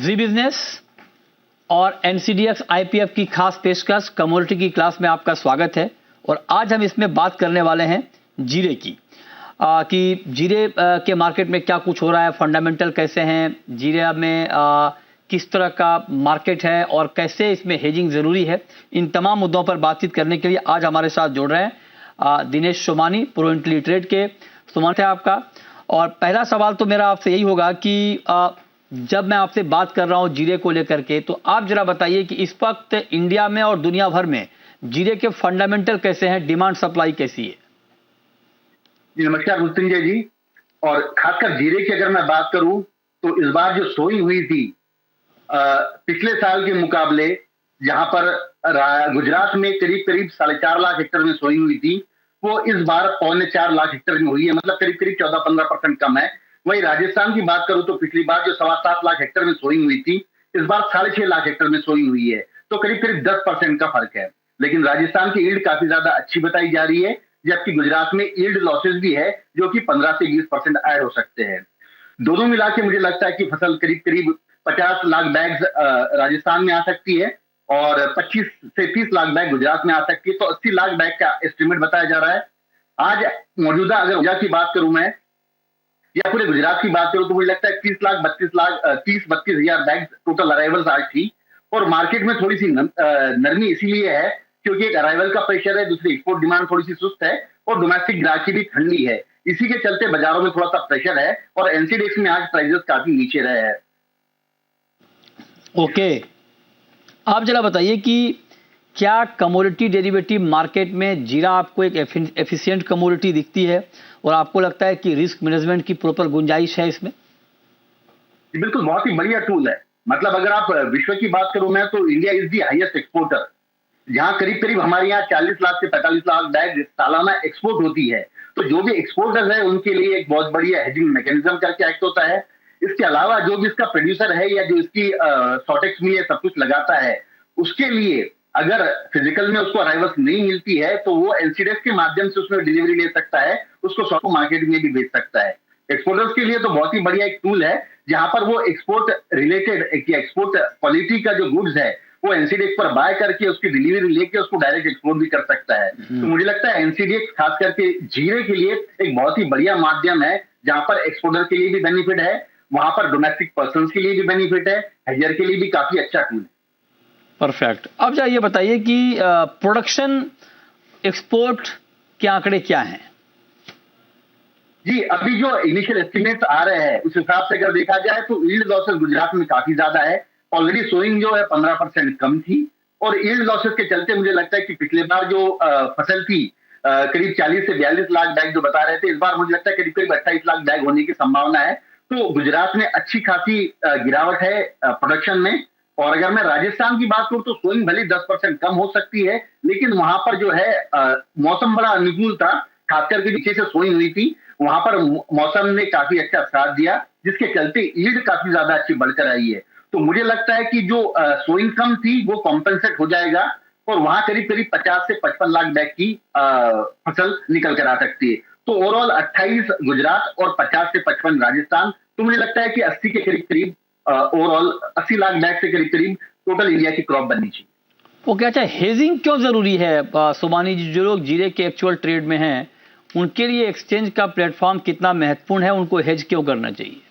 जी business और NCDEX IPF की खास पेशकश कमोडिटी की क्लास में आपका स्वागत है। और आज हम इसमें बात करने वाले हैं जीरे की कि जीरे के मार्केट में क्या कुछ हो रहा है, फंडामेंटल कैसे हैं, जीरे में किस तरह का मार्केट है और कैसे इसमें हेजिंग जरूरी है। इन तमाम मुद्दों पर बातचीत करने के लिए आज हमारे साथ जुड़ रहे हैं दिनेश सोमानी, प्रो इंटेलीट्रेड के। स्वागत है आपका। और पहला सवाल तो मेरा आपसे यही होगा कि जब मैं आपसे बात कर रहा हूं जीरे को लेकर के, तो आप जरा बताइए कि इस वक्त इंडिया में और दुनिया भर में जीरे के फंडामेंटल कैसे हैं, डिमांड सप्लाई कैसी है? जी नमस्कार मृत्युंजय जी। और खासकर जीरे की अगर मैं बात करूं तो इस बार जो सोइंग हुई थी पिछले साल के मुकाबले, जहां पर गुजरात में करीब करीब 4.5 लाख हेक्टेयर में सोइंग हुई थी, वो इस बार 4.25 लाख हेक्टेयर में हुई है, मतलब करीब करीब 14-15% कम है। वही राजस्थान की बात करूं तो पिछली बार जो 7.25 लाख हेक्टेयर में सोइंग हुई थी, इस बार 6.5 लाख हेक्टेयर में सोइंग हुई है, तो करीब करीब 10% का फर्क है। लेकिन राजस्थान की ईल्ड काफी ज्यादा अच्छी बताई जा रही है, जबकि गुजरात में ईल्ड लॉसेस भी है जो कि 15 से 20% ऐड हो सकते हैं। दोनों मिला के मुझे लगता है कि फसल करीब करीब 50 लाख बैग्स राजस्थान में आ सकती है और 25 से 30 लाख बैग गुजरात में आ सकती है, तो 80 लाख बैग का एस्टिमेट बताया जा रहा है। आज मौजूदा अगर ऊर्जा की बात करूं मैं या पूरे गुजरात की बात करूं तो मुझे लगता है 30-32 हजार बैग टोटल अराइवल्स आज थी। और मार्केट में थोड़ी सी नरमी इसीलिए है क्योंकि एक अराइवल का प्रेशर है, दूसरी एक्सपोर्ट डिमांड थोड़ी सी सुस्त है और डोमेस्टिक ग्राहकी भी ठंडी है। इसी के चलते बाजारों में थोड़ा सा प्रेशर है और एनसीडीएक्स में आज प्राइसेस काफी नीचे रहे हैं। ओके, आप जरा बताइए कि क्या कमोडिटी डेरिवेटिव मार्केट में जीरा आपको एक एफिशिएंट कमोडिटी दिखती है और आपको लगता है कि रिस्क मैनेजमेंट की प्रॉपर गुंजाइश है इसमें? बिल्कुल, बहुत ही बढ़िया टूल है। मतलब अगर आप विश्व की बात करूं मैं तो India is the highest exporter, जहां करीब करीब हमारे यहाँ 40 लाख से 45 लाख बैग सालाना एक्सपोर्ट होती है। तो जो भी एक्सपोर्टर्स है उनके लिए एक बहुत बढ़िया हेजिंग मैकेनिज्म करके एक्ट होता है। इसके अलावा जो भी इसका प्रोड्यूसर है या जो इसकी सॉटेक्स में सब कुछ लगाता है, उसके लिए अगर फिजिकल में उसको अराइवल्स नहीं मिलती है तो वो एनसीडीएक्स के माध्यम से उसमें डिलीवरी ले सकता है, उसको स्टॉक मार्केट में भी बेच सकता है। एक्सपोर्टर्स के लिए तो बहुत ही बढ़िया एक टूल है, जहां पर वो एक्सपोर्ट रिलेटेड एक्सपोर्ट क्वालिटी का जो गुड्स है वो एनसीडीएक्स पर बाय करके उसकी डिलीवरी लेके उसको डायरेक्ट एक्सपोर्ट भी कर सकता है। तो मुझे लगता है एनसीडीएक्स खास करके जीरे के लिए एक बहुत ही बढ़िया माध्यम है, जहां पर एक्सपोर्टर के लिए भी बेनिफिट है, वहां पर डोमेस्टिक पर्सन के लिए भी बेनिफिट है, हेजर के लिए भी काफी अच्छा टूल है। परफेक्ट। अब जरा ये बताइए कि प्रोडक्शन एक्सपोर्ट के आंकड़े क्या हैं? जी, अभी जो इनिशियल एस्टिमेट्स आ रहे हैं उस हिसाब से अगर देखा जाए तो यील्ड लॉसेस गुजरात में काफी ज्यादा है। ऑलरेडी सोइंग जो है 15% कम थी और यील्ड लॉसेस के चलते मुझे लगता है कि पिछले बार जो फसल थी करीब 40 से 42 लाख बैग जो बता रहे थे, इस बार मुझे लगता है करीब करीब 28 लाख बैग होने की संभावना है। तो गुजरात में अच्छी खासी गिरावट है प्रोडक्शन में। और अगर मैं राजस्थान की बात करूं तो सोइंग भले 10% कम हो सकती है, लेकिन वहां पर जो है मौसम बड़ा अनुकूल था, खासकर के नीचे से सोइंग हुई थी, वहां पर मौसम ने काफी अच्छा साथ दिया, जिसके चलते यील्ड काफी ज्यादा अच्छी बढ़कर आई है। तो मुझे लगता है कि जो सोइंग कम थी वो कॉम्पेंसेट हो जाएगा और वहां करीब करीब 50 से 55 लाख बैग की फसल निकल कर आ सकती है। तो ओवरऑल 28 गुजरात और 50 से 55 राजस्थान, तो मुझे लगता है कि 80 के करीब करीब ओवरऑल 80 लाख बैग से करीब करीब टोटल इंडिया की क्रॉप बननी चाहिए। ओके, अच्छा, हेजिंग क्यों जरूरी है सोमानी जी? जो लोग जीरे के एक्चुअल ट्रेड में हैं उनके लिए एक्सचेंज का प्लेटफॉर्म कितना महत्वपूर्ण है, उनको हेज क्यों करना चाहिए?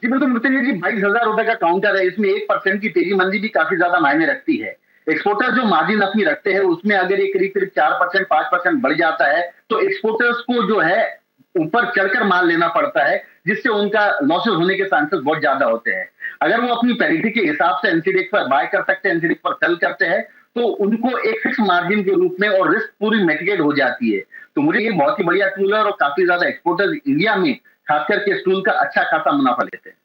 जी बिल्कुल मृत्युंजय जी, 22,000 रुपए का काउंटर है, इसमें 1% की तेजी मंदी भी काफी ज्यादा मायने रखती है। एक्सपोर्टर जो मार्जिन अपनी रखते हैं उसमें अगर ये करीब करीब 4% 5% बढ़ जाता है तो एक्सपोर्टर्स को जो है ऊपर चढ़कर माल लेना पड़ता है, जिससे उनका लॉसेस होने के चांसेस बहुत ज्यादा होते हैं। अगर वो अपनी पैरिटी के हिसाब से एनसीडीएक्स पर बाय कर सकते हैं, एनसीडीएक्स पर सेल करते हैं, तो उनको एक फिक्स मार्जिन के रूप में और रिस्क पूरी मिटिगेट हो जाती है। तो मुझे ये बहुत ही बढ़िया टूल है और काफी ज्यादा एक्सपोर्टर्स इंडिया में खासकर के इस टूल का अच्छा खासा मुनाफा लेते हैं।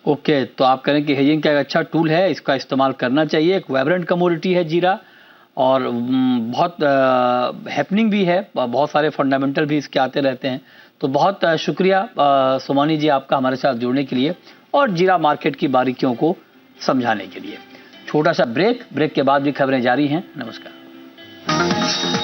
ओके, तो आप करें कि हेजिंग का एक अच्छा टूल है, इसका इस्तेमाल करना चाहिए। एक वाइब्रेंट कमोडिटी है जीरा और बहुत हैपनिंग भी है, बहुत सारे फंडामेंटल भी इसके आते रहते हैं। तो बहुत शुक्रिया सोमानी जी आपका हमारे साथ जुड़ने के लिए और जीरा मार्केट की बारीकियों को समझाने के लिए। छोटा सा ब्रेक के बाद भी खबरें जारी हैं। नमस्कार।